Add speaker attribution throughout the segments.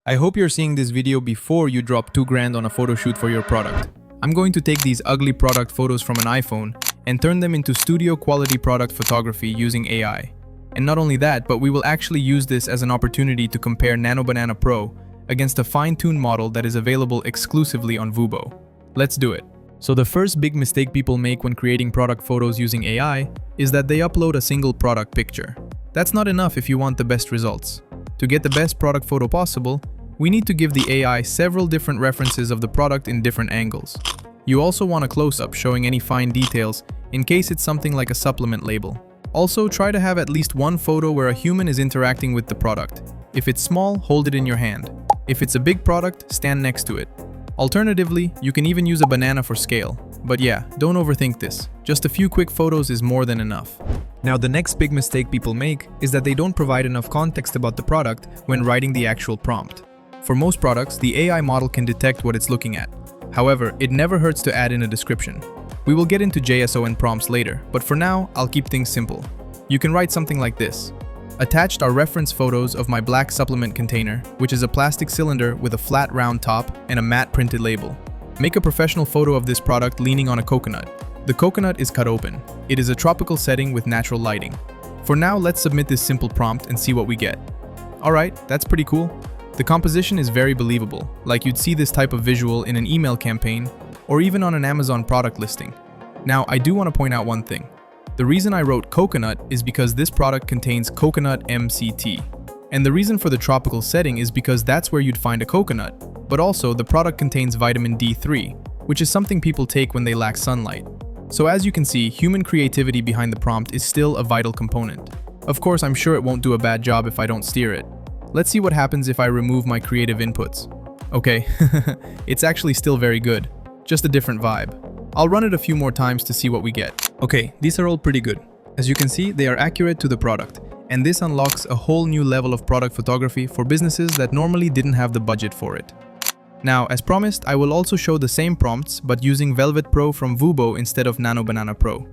Speaker 1: I hope you're seeing this video before you drop 2 grand on a photo shoot for your product. I'm going to take these ugly product photos from an iPhone and turn them into studio quality product photography using AI. And not only that, but we will actually use this as an opportunity to compare Nano Banana Pro against a fine-tuned model that is available exclusively on VUBO. Let's do it. So the first big mistake people make when creating product photos using AI is that they upload a single product picture. That's not enough if you want the best results. To get the best product photo possible, we need to give the AI several different references of the product in different angles. You also want a close-up showing any fine details in case it's something like a supplement label. Also, try to have at least one photo where a human is interacting with the product. If it's small, hold it in your hand. If it's a big product, stand next to it. Alternatively, you can even use a banana for scale. But yeah, don't overthink this. Just a few quick photos is more than enough. Now, the next big mistake people make is that they don't provide enough context about the product when writing the actual prompt. For most products, the AI model can detect what it's looking at. However, it never hurts to add in a description. We will get into JSO and prompts later, but for now, I'll keep things simple. You can write something like this. Attached are reference photos of my black supplement container, which is a plastic cylinder with a flat round top and a matte printed label. Make a professional photo of this product leaning on a coconut. The coconut is cut open. It is a tropical setting with natural lighting. For now, let's submit this simple prompt and see what we get. Alright, that's pretty cool. The composition is very believable, like you'd see this type of visual in an email campaign or even on an Amazon product listing. Now, I do want to point out one thing. The reason I wrote coconut is because this product contains coconut MCT. And the reason for the tropical setting is because that's where you'd find a coconut, but also the product contains vitamin D3, which is something people take when they lack sunlight. So as you can see, human creativity behind the prompt is still a vital component. Of course, I'm sure it won't do a bad job if I don't steer it. Let's see what happens if I remove my creative inputs. Okay, it's actually still very good, just a different vibe. I'll run it a few more times to see what we get. Okay, these are all pretty good. As you can see, they are accurate to the product, and this unlocks a whole new level of product photography for businesses that normally didn't have the budget for it. Now, as promised, I will also show the same prompts, but using Velvet Pro from VUBO instead of Nano Banana Pro.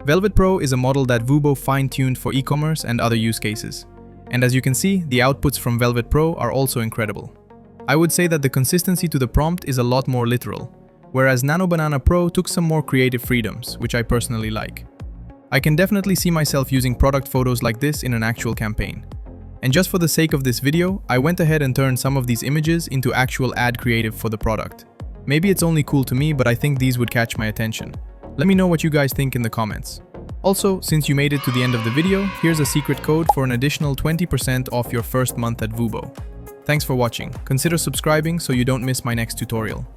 Speaker 1: Velvet Pro is a model that VUBO fine-tuned for e-commerce and other use cases. And as you can see, the outputs from Velvet Pro are also incredible. I would say that the consistency to the prompt is a lot more literal, whereas Nano Banana Pro took some more creative freedoms, which I personally like. I can definitely see myself using product photos like this in an actual campaign. And just for the sake of this video, I went ahead and turned some of these images into actual ad creative for the product. Maybe it's only cool to me, but I think these would catch my attention. Let me know what you guys think in the comments. Also, since you made it to the end of the video, here's a secret code for an additional 20% off your first month at VUBO. Thanks for watching. Consider subscribing so you don't miss my next tutorial.